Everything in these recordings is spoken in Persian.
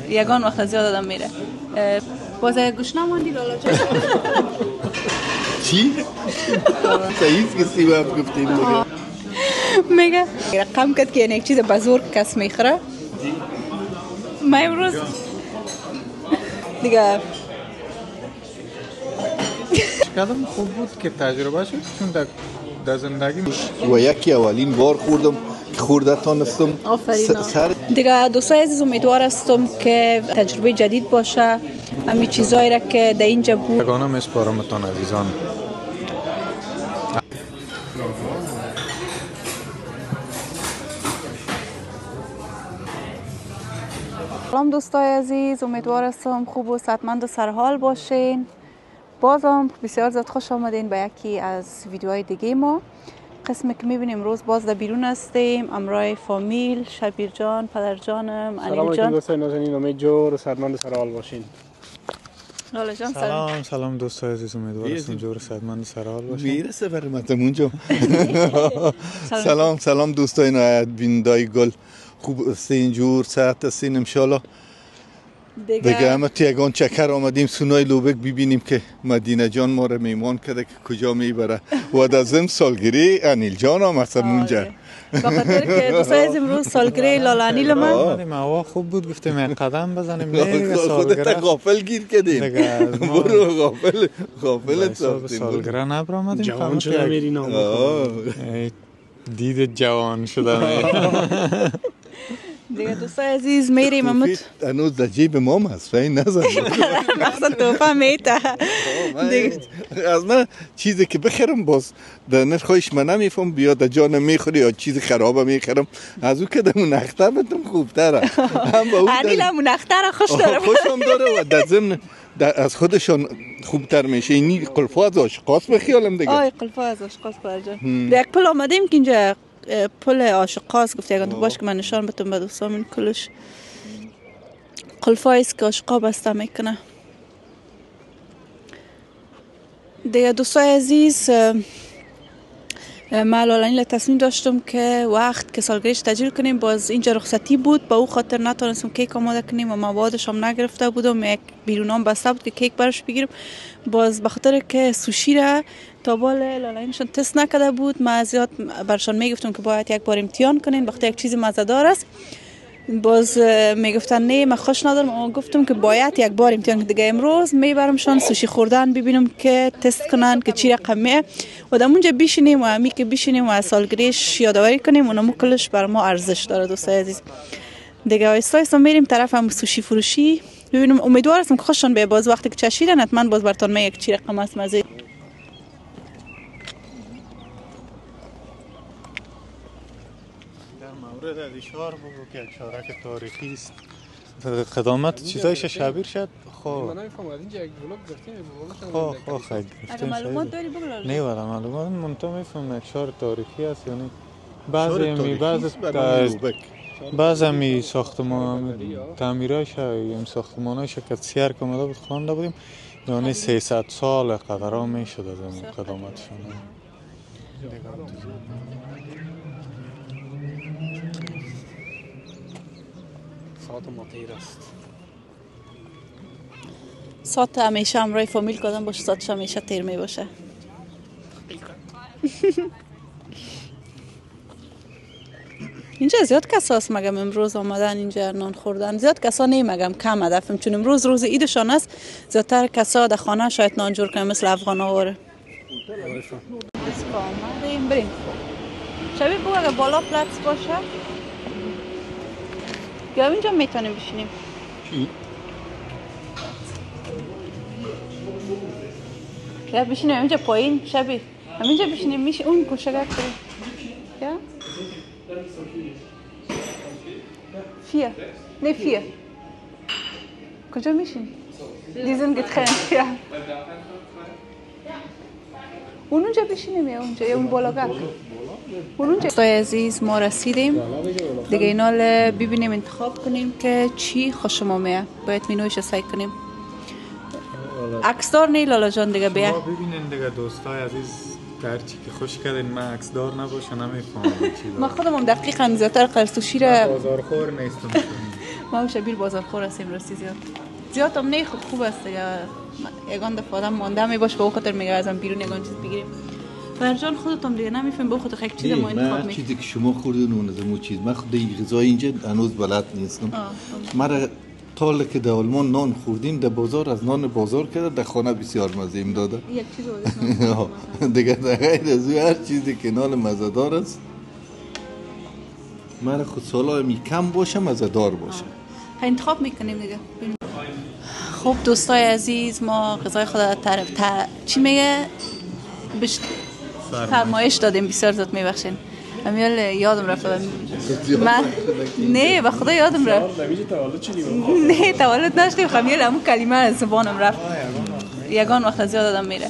یگان وقت زیاد آدم میره. باز گوش نماندی لالا جان؟ چی؟ سعید کسی باید گفتیم میگه رقم کرد که یک چیز بزرگ کس میخوره. من امروز دیگه کدام خوب بود که تجربه شد چون در زندگی و یکی اولین بار خوردم که خورده تانستم. آفرین. دیگه دوستای عزیز امیدوار هستم که تجربه جدید باشه. همین چیزایی را که در اینجا بود یگانه میسپارمتان عزیزان. سلام دوستای عزیز، امیدوار هستم خوب و صحتمند و سرحال باشین. بازم بسیار زیاد خوش آمدین به یکی از ویدیوهای دیگه ما. قسمی که میبینیم روز باز در بیرون هستیم امرای فامیل، شبیر جان، پدر جانم، انیل جان. سلام علیکم دوستای نازنین، امید جور و صحتمند و سرحال باشین. لالا جان سلام دوستای عزیز، امیدوار هستم جور صحتمند و سرحال باشین. میرسه برمتم اونجا. سلام دوستای نهایت بینندای گل، خوب هستین، جور صحت هستین انشالله. دیگه همه یگان چکر آمدیم سونای لوبک ببینیم که مدینه جان ما رو میمان کرده که کجا میبره و در ضمن سالگیری انیل جان هم هستن اونجا. بخاطر که دوستای عزیز امروز سالگیری لالا انیل من هوا خوب بود گفتیم یک قدم بزنیم دیگه خودت غافل گیر کردیم. برو غافل سالگرا نبرآمدیم. جوان شده میری نام دید جوان شده. دیگه دوستای عزیز میریم امروز. هنوز در جیب مام هست فین نزن. اصلا توفه میته. از من چیزی که بخرم باز در نرخش من نمیفهم بیا در جان میخوری یا چیز خرابه میخرم از او که در منختر بتم خوبتره. انیل هم منختر خوش داره. خوشم داره و در ضمن از خودشان خوبتر میشه. اینی قلفا از آشقاس بخیالم دیگه. آی قلفا از آشقاس پرجان. یک پل آمدیم که اینجا پل آشقاس گفت یگان تو باش که من نشان بتم به دوستام. این کلش قلفایی است که آشقا بسته میکنه. دیگه دوستای عزیز من لالا تصمیم داشتم که وقت که سالگریش تجربه کنیم. باز اینجا رخصتی بود با او خاطر نتونستم کیک آماده کنیم و موادش هم نگرفته بودم. یک بیرونام بسته بود که کیک براش بگیرم. باز بخاطر که سوشی را تا بال لالاینشون تست نکرده بود من زیاد برشان میگفتم که باید یک بار امتحان کنین وقتی یک چیز مزه‌دار است. باز میگفتن نه من خوش ندارم. اما گفتم که باید یک بار امتحان کنم. دیگه امروز میبرمشان سوشی خوردن ببینم که تست کنن که چی رقمه و در اونجا بشینیم و همی که بشینیم و از سالگریش یادآوری کنیم. اونم کلش بر ما ارزش داره دوستای عزیز. دیگه آیستا میریم طرف هم سوشی فروشی ببینم. امیدوار هستم که خوششون به باز وقتی که چشیدن حتما باز براتون می یک چی رقم است مزه. مورد اشاره بگو که اشاره که تاریخی است قدامت چیزایش شبیر شد. خب من نمیفهمم از اینجا یک بلاگ گفتیم خب اگه معلومات داری بگو لالا. نه ولی معلومات منتها میفهمم یک شهر تاریخی است. یعنی بعضی می ساختمان تعمیرایش این ساختمانایش که سیر کمده بود خوانده بودیم یعنی 300 سال قدرها میشد از این قدامتشون. ساعت ما تیر است. ساعت همیشه امرای فامیل کدام باشه ساعتش همیشه تیر می باشه. اینجا زیاد کسا هست مگم امروز آمدن اینجا نان خوردن. زیاد کسا نمیگم کم هدفم چون امروز روز عیدشان است. زیادتر کسا در خانه شاید نان جور کنن مثل افغان ها واره. آمدیم بریم. شبیه بگو اگه بالا پلاتس باشه یا اینجا میتونیم بشینیم. یا بشینیم اینجا پایین شبیه همینجا بشینیم میشه اون کوشگر کنیم. یا vier. Nee, 4. کجا میشین؟ دیزن getrennt. یا اونجا بشینیم یا اونجا یا اون بالاگاه. اونجا. دوستای عزیز ما رسیدیم. دیگه اینا ببینیم انتخاب کنیم که چی خوشم میاد. باید مینویش سعی کنیم. عکس دار نه لالا جان دیگه بیا. ببینین دیگه دوستای عزیز در چی که خوش کردین من عکس دار نباشه نمیفهمم چی. من خودم دقیقاً زیادتر قرصوشی را بازارخور نیستم. ما و شبیر بازارخور هستیم راستی زیاد هم نه خوب است دیگه. یگان دفعه آدم مانده می باشه به اون خاطر میگه ازم بیرون یگان چیز بگیریم. فرجان خودتون دیگه نمیفهمیم به خاطر یک چیز ما انتخاب میکنیم. چیزی که شما خوردین اون از اون چیز من خود غذای اینجا هنوز بلد نیستم. مرا تا که در آلمان نان خوردیم در بازار از نان بازار کرده در خانه بسیار مزه ایم داده. یک چیز دیگه در غیر از هر چیزی که نان مزه‌دار است مرا خود سالا می کم باشه مزه‌دار باشه. انتخاب میکنیم دیگه. خب دوستای عزیز ما غذای خود چی میگه فرمایش دادیم بسیار زیاد میبخشین. امیال یادم رفت من نه به خدا یادم رفت نه تولد نشدیم خمیل همون کلمه از زبانم رفت یگان وقت از یاد آدم میره.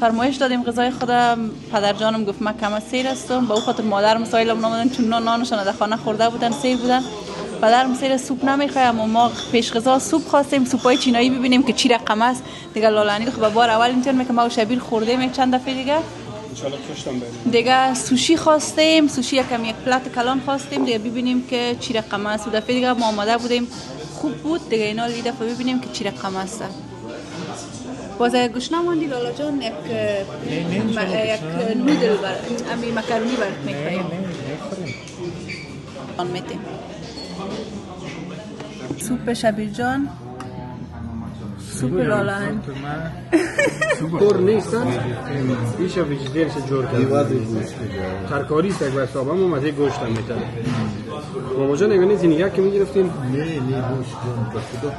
فرمایش دادیم غذای خودم. پدر جانم گفت من کم از سیر هستم به او خاطر مادرم سایلم نامدن چون نانشان در خانه خورده بودن سیر بودن. پدرم سیر سوپ نمیخواد اما ما پیش غذا سوپ خواستیم سوپای چینایی ببینیم که چی رقم است دیگه. لالانی خب به بار اول اینطور میگه ما و شبیر خوردیم یک چند دفعه دیگه سوشی خواستیم سوشی یک پلات کلان خواستیم دیگه ببینیم که چی رقم است. و دفعه دیگه ما آماده بودیم خوب بود دیگه اینا این دفعه ببینیم که چی رقم است. باز گوش نماندی لالا جان یک نودل امی مکرونی برات میخوایم آن میتیم سوپ شبیر جان سوپ لالان کور نیستن ایشا ویژیترش جور کرده ترکاری است یک بر صابه ما مزه گوشت هم میتن بابا جان اگه نیزی نگه که میگرفتیم نه گوشت جان بخدا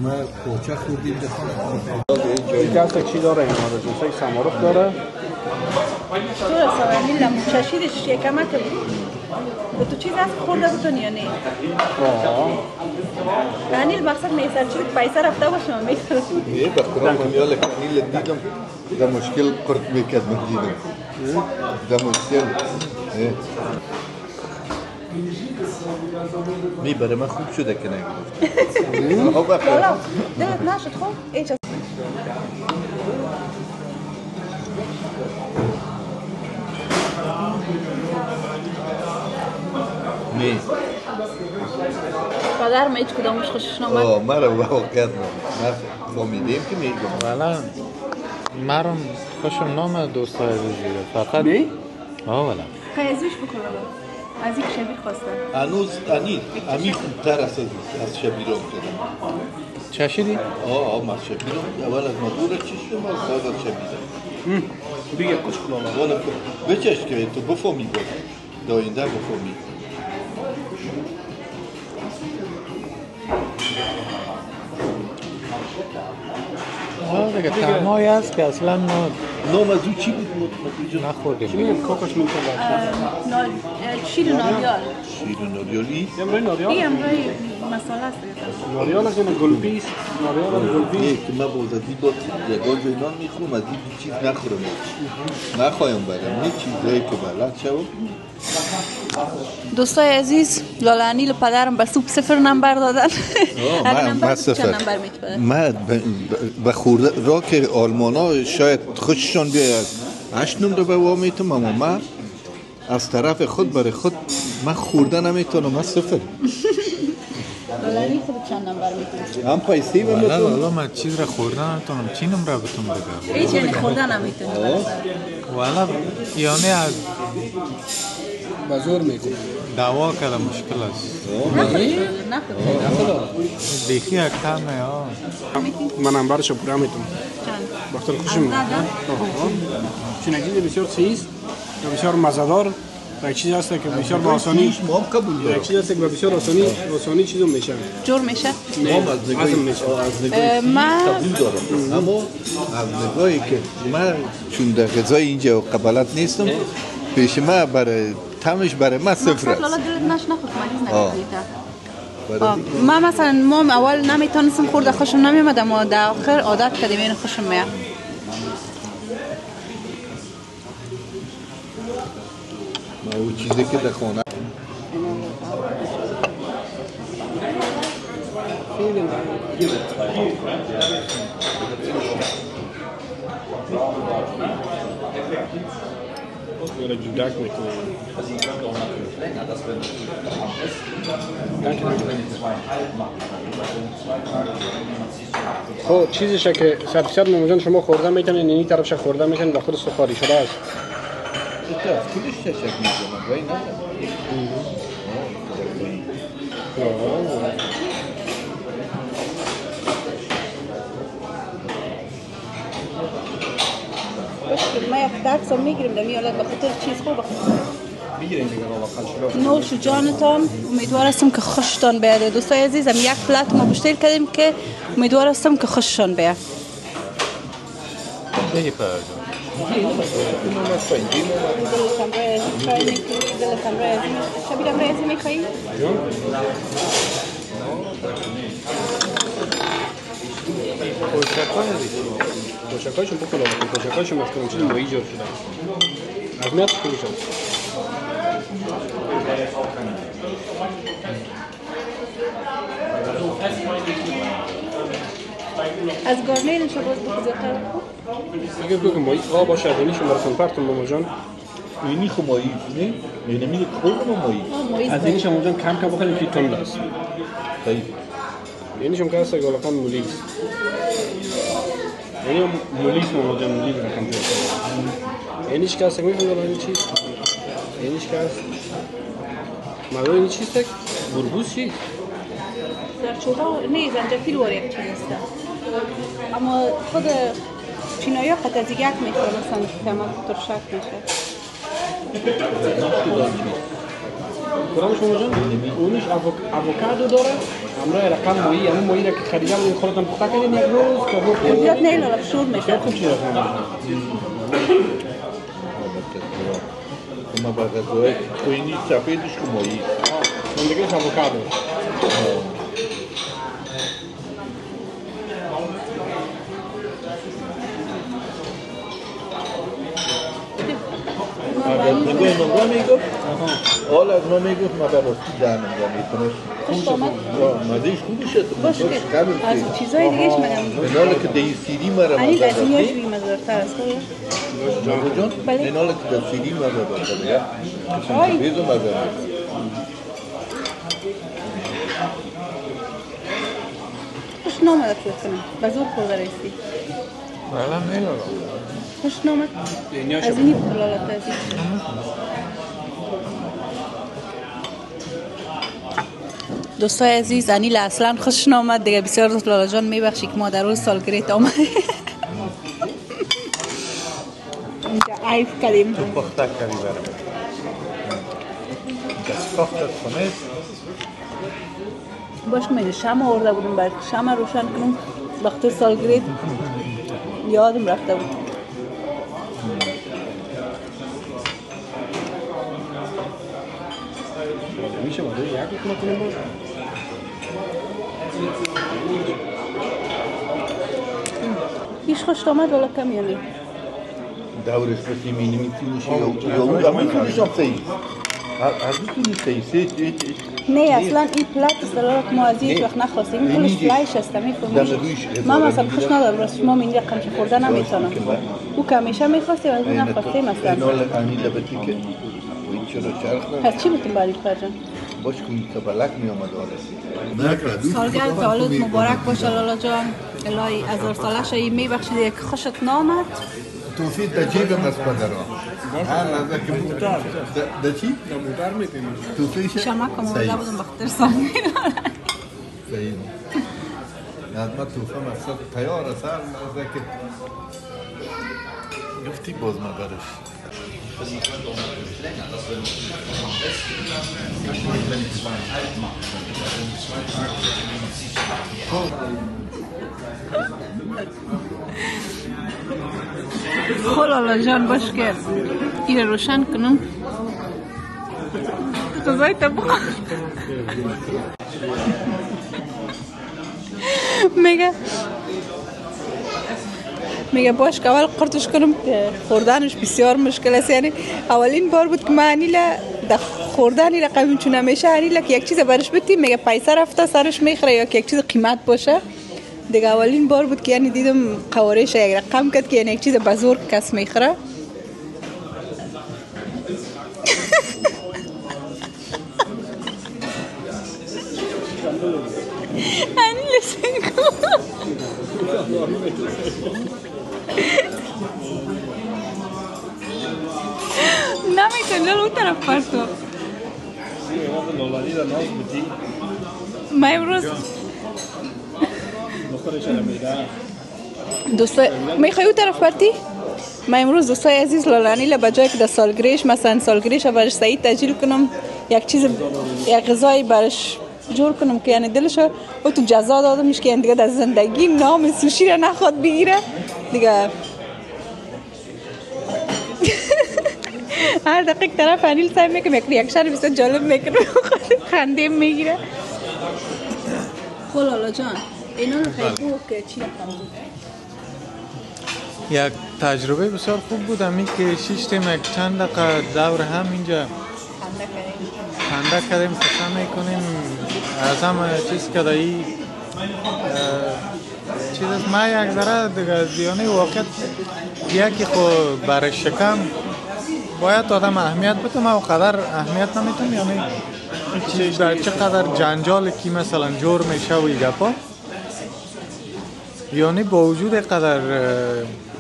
ما کوچه خوردیم دفعه این دست چی داره این آره جنسه سمارخ داره تو رسا میلم چشیدش یکمه که و تو چیز هست خورده بتون یا نه؟ کانیل مقصد میسر چی پیسه رفته باشم میسر نه بخورم همیال کانیل دیدم ده مشکل قرد میکرد من دیدم ده مشکل می برای من خوب شده که نگیرم لالا دلت نشد خوب؟ ایچ است نه پدرم هیچ کدامش خوشش نامد؟ مرا واقعیت نه فامیدیم که میگم والا مرا خوشم نامد دوستای عزیزی فقط می؟ والا خیزوش بکن از این شبیر خواستم هنوز امی خوبتر است از شبیرم کردم چشیدی؟ ما شبیرم اول از مدور چشم از بعد از شبیرم دیگه قشق لالا والا بچش که تو بفهمی بود داینده بفهمی دیگه تمایی هست که اصلا نام از او چی بود؟ نخوردیم چی کوکش میکنه شیر ناریال شیر ناریالی؟ امروی ناریال؟ این امروی مساله است ناریال است یعنی گلپیس ناریال است گلپیس نه که من بودادی با یگان جای نان میخورم از این چیز نخورم نخوایم برم نه چیزایی که بلد شوم دوستای عزیز لالانی پدرم به سوپ 0 نمبر دادن من 0 من به خورده را که آلمانا شاید خوششان بیاید 8 نمره به وا میتونم اما من از طرف خود برای خود من خورده نمیتونم من 0 لالانی خود چند نمبر میتونم هم پیسی و والا من چیز را خوردن نمیتونم چی نمره بتون بگم هیچ یعنی خوردن نمیتونم والا یعنی از بازور میکنه دعوا کرده مشکل است دیخی یک کمه ها من نمبرشو پورا میتونم بخاطر خوشم میاد چون یک چیز بسیار سیز و بسیار مزه‌دار و یک چیز هست که بسیار با آسانی ما هم قبول دارم یک چیز هست که بسیار آسانی چیزو میشه جور میشه ما از نگاهی من قبول دارم اما از نگاهی که من چون در غذای اینجا قبلت نیستم پیش من برای تمش برای من 0 است لالا دلت نخود من مثلا ما اول نمیتونستم خورده خوشم نمیومد اما در آخر عادت کردیم این خوشم میاد ما اون چیزی که در خانه Oder جودک میکنه. خب چیزیشه که 100% مامجان شما خوردن میتونین این طرفش خوردن میتونین و خود سفاری شده است. کلش چه شکل میکنه وای نه. ما یک درس هم میگیریم در میالت به خاطر چیز خوب میگیریم دیگه واقعا شلوغ. نوش جانتان امیدوار هستم که خوشتان بیاد دوستای عزیزم. یک پلات ما بیشتر کردیم که امیدوار هستم که خوششان بیاد. چه پرجا شبیه رئیسی میخوایی؟ کوچکایشون بکنم کوچکایشون مفتون چیزی مایی جور شدن از میاد کنی شد از گارنیل شو باز بخو زیادتر اگر بگم مایی آه باشه از اینیشون برسون پرتون مامجان اینی خو مایی نه؟ اینه میگه کل مایی از اینیش مامجان کم کم بخوریم که تند است اینیشون که هست گلکان مولیس یعنی مولیس مامجان مولیس رقم بیاد اینیش که هست میفهم این چیز اینیش که هست مادر این چیز تک بربوس چی؟ زرچوبه نه زنجفیل وار یک چیز است اما خود چینایی ها قطع از یک میخوره مثلا کمال ترشک میشه کدامش مامجان؟ اونش avocado داره همراه رقم مایی همون مایی را که خریده بودیم خودتان پخته کردین یک روز که بود زیاد نه لالا شور میشه خوب چی رقم ما با غذای کوینی سفیدش خو مایی زندگیش avocado نگوی نگوی میگفت حال از ما میگفت ما براستی دهنم را میکنه خوش آمد مزهش خوبی شد باش که از چیزای دیگهش مگم ایناله که دی سیری مرا این از اینیاش بی مزارتر است جانگو جان بله. ایناله که در سیری مرا داشته یا آی بیزو مزه خوش نامد تو کنم بزور خورده رایستی بله میلارم خوش نامد از اینی بلالت ازی دوستای عزیز انیل اصلا خوش نامد دیگه بسیار دوست لالا جان میبخشی که ما در روز سالگریت آمد اینجا عیف کردیم تو پخته کردی برم دست پختت خونه باش که میده شمع آورده بودم باید شمع روشن کنم وقت سالگریت یادم رفته بود میشه مادر یک بکنه کنیم باز هیچ خوش آمد ولی کم یعنی دورش بسیم اینی میتونیشه یا اون هم میتونیش هم سهی هر میتونی سهی نه اصلا این پلات است دلالت ما از هیچ وقت نخواستیم این کلش فلایش است میفهمیش من مثلا خوش ندارم راست شما این رقم چه خورده نمیتونم او که همیشه میخواستیم از این نخواستیم اصلا اینی لبتی که این چرا چرخ پس چی بتیم باید فرجان باش کنی که بلک می آمد آرسی سالگرد تولد مبارک باشه لالا جان الهی هزار ساله شایی میبخشید که خوشت نامد توفید در جیبم از پدران هر لحظه که موتر در چی؟ موتر میتونیم توفیشه؟ شما که مورده بودم بخاطر سالگرد صحیح نظمت توفه مقصد تیار است هر لحظه که گفتی باز مبرش لالا جان باش که این روشن کنم غذای تبخ میگه باش که اول قرطش کنم که خوردنش بسیار مشکل است یعنی اولین بار بود که من انیلا در خوردنی رقم چون همیشه انیلا که یک چیز برش بدیم میگه پیسه رفته سرش میخره یا که یک چیز قیمت باشه دیگه اولین بار بود که یعنی دیدم قوارش یک رقم کرد که یعنی یک چیز بزرگ کس میخره انیل سنگو نمیتونی اون طرف پرتو ما امروز دوستای میخوای اون طرف پرتی؟ ما امروز دوستای عزیز لالانیل به جای که در سالگریش مثلا سالگریش برش سعید تجلیل کنم یک غذایی برش جور کنم که یعنی دلش او تو جزا دادمش که یعنی دیگه در زندگی نام سوشی را نخواد بگیره دیگه. هر دقیقه طرف انیل سعی میکنم یک ریاکشن بسیار جالب میکنم خنده میگیره. خب لالا جان اینا رو خیلی که چی یک تجربه بسیار خوب بود امی که شیشتیم یک چند دقیقه دور هم اینجا خنده کردیم قصه میکنیم از همه چیز که دایی چیز است ما یک ذره دیگه زیانه واقعیت یکی خود برای شکم باید آدم اهمیت بده ما قدر اهمیت نمیتونم یعنی در چقدر جنجال کی مثلا جور میشه و گپا یعنی با وجود قدر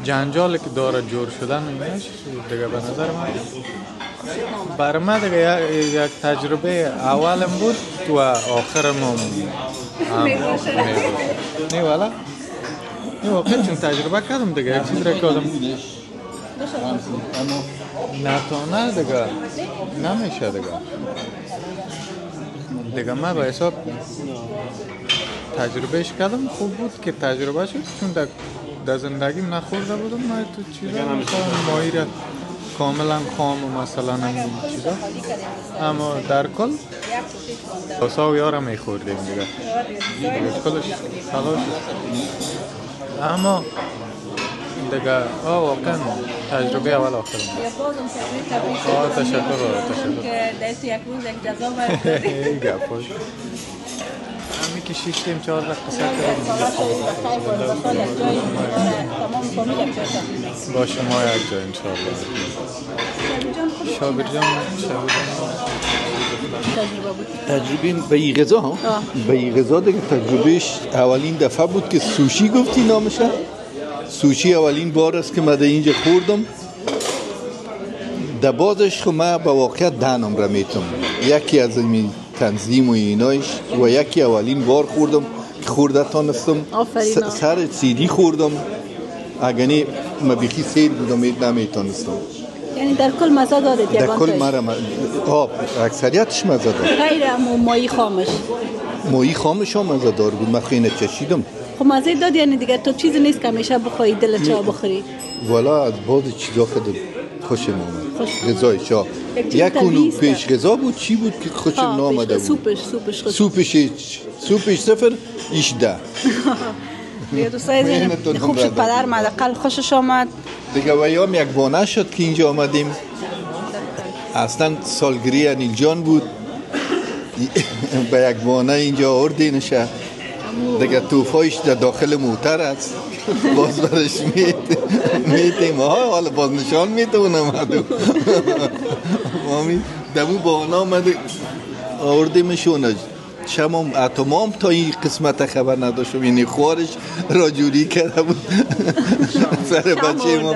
جنجالی که داره جور شدن اینش دیگه به نظر من برای من دیگه یک تجربه اولم بود و آخرم هم نه والا نه واقعا چون تجربه کردم دیگه یک چیز را کردم نتانه دیگه نمیشه دیگه من به حساب تجربهش کردم خوب بود که تجربه شد چون در زندگیم نخورده بودم من تو چیزا مثلا ماهی را کاملا خام و مثلا همین چیزا اما در کل سا و یارم میخوردیم دیگه کلش خلاص اما دیگه واقعا تجربه اول آخر تشکر که دست یک روز یک جزا برد گفت همی که شیشتیم 4 دقیقه قصه با شما یک جا انشاءالله شابر جان تجربه به این غذا ها به این غذا دیگه تجربهش اولین دفعه بود که سوشی گفتی نامشه سوشی اولین بار است که من در اینجا خوردم در بازش خب من به واقعیت دهنم را میتم یکی از این تنظیم و اینایش و یکی اولین بار خوردم که خورده تانستم سر سیدی خوردم اگرنی من بیخی سید بودم نمیتانستم یعنی در کل مزه داده در کل مرا اکثریتش مزه داد غیر مایی خامش مایی خامش هم مزه دار بود من خیلی چشیدم خب مزه داد یعنی دیگه تو چیزی نیست که همیشه بخوایی دل چا بخوری والا از بعض چیزا خیلی خوشم آمد غذای چا یک اونو پیش غذا بود چی بود که خوشم نامده بود سوپش صفر ایش ده دیگه دوستای خوب شد پدر مدقل خوشش آمد دیگه ویام یک بانه شد که اینجا آمدیم اصلا سالگری انیل جان بود به یک بانه اینجا آوردینشه دیگه توفایش در داخل موتر است باز برش میتیم حالا باز نشان میتونم مامی دمو بانه آمده آوردیمشون شمام اتمام تا این قسمت خبر نداشتم یعنی خوارش راجوری کرده بود سر بچه ما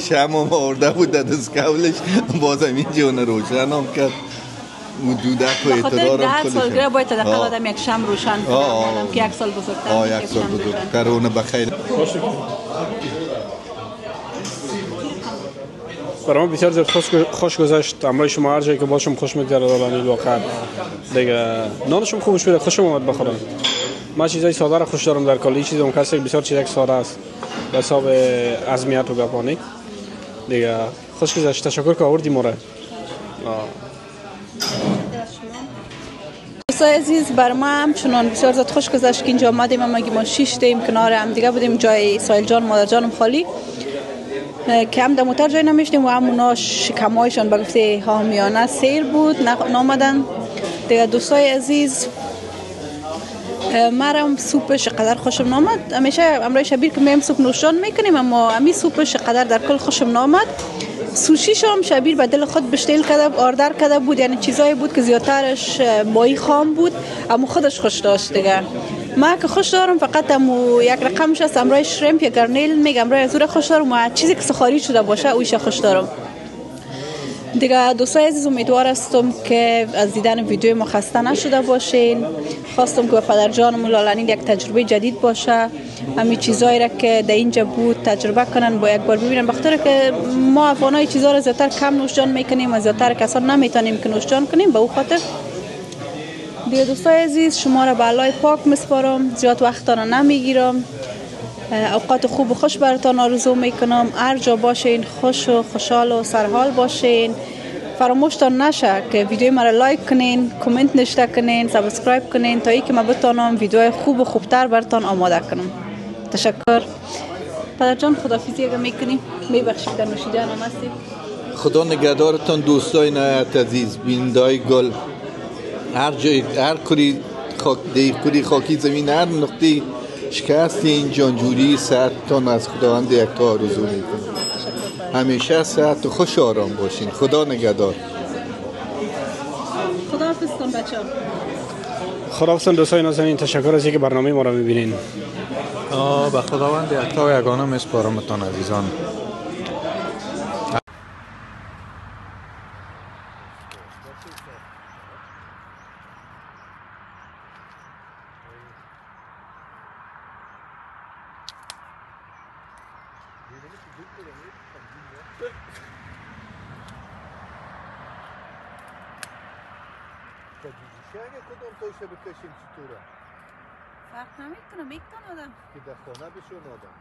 شمام آورده بود در دستکولش بازم این جون روشن هم کرد و دودک و اعترار هم کلش سالگرد باید تدقل آدم یک شم روشن کنم که یک سال بزرگتر یک سال بزرگتر اونه بخیر برای من بسیار زیاد خوش گذشت امروز شما هر جایی که باشم خوش میگذره الان واقعا دیگه نانشون خوبش بود خوشم اومد بخورم من چیزای ساده را خوش دارم در کلی چیزام کسی بسیار چیزای ساده است به حساب عظمیت و گپانی دیگه خوش گذشت تشکر که آوردی مورد دوستای عزیز بر ما هم چنان بسیار زیاد خوش گذشت که اینجا آمدیم ما 6 تیم کنار هم دیگه بودیم جای سایل جان مادر جانم خالی که هم در موتر جای نمیشتیم و همونا شکمایشان به گفته حامیانه سیر بود نامدن دیگه. دوستای عزیز مرم سوپش قدر خوشم نامد همیشه امروز شبیر که میم سوپ نوشان میکنیم اما امی سوپش قدر در کل خوشم نامد سوشیش هم شبیر به دل خود بشتیل کرده آردر کرده بود یعنی چیزایی بود که زیادترش مایی خام بود اما خودش خوش داشت دیگه ما که خوش دارم فقط یک رقمش است امرای شریمپ یا گرنیل میگم امرای از خوش دارم و چیزی که سخاری شده باشه اویش خوش دارم. دیگه دوستای عزیز امیدوار هستم که از دیدن ویدیو ما خسته نشده باشین. خواستم که به پدر جانم لالنین یک تجربه جدید باشه، همین چیزایی را که در اینجا بود تجربه کنن با یک بار ببینن، بخاطر که ما افغانای چیزا را زیادتر کم نوشجان میکنیم و زیادتر کسان نمیتونیم که نوشجان کنیم. به او خاطر دیگه دوستای عزیز شما را به الله پاک میسپارم، زیاد وقتتان نمیگیرم، اوقات خوب و خوش براتان آرزو میکنم. هر جا باشین خوش و خوشحال و سرحال باشین. فراموشتان نشه که ویدیو مرا لایک کنین، کامنت نوشته کنین، سابسکرایب کنین تا اینکه من بتونم ویدیوهای خوب و خوبتر براتان آماده کنم. تشکر. پدر جان خداحافظی اگه میکنیم میبخشید در نوشیدن هم هستیم. خدا نگهدارتان دوستای نهایت عزیز، بینندای گل، هر جای هر کری خاکی زمین، هر نقطه شکست این جانجوری صحتتان از خداوند یکتا آرزو میکنم. همیشه صحت و خوش آرام باشین. خدا نگهدار. خداحافظتان بچه‌ها. خداحافظتان دوستای نازنین، تشکر از اینکه برنامه ما را میبینین. به خداوند یکتا و یگانه میسپارمتان عزیزان. کدوم توشه بکشیم چطوره؟ فرق نمیکنه، میکنه آدم که در خانه بشون آدم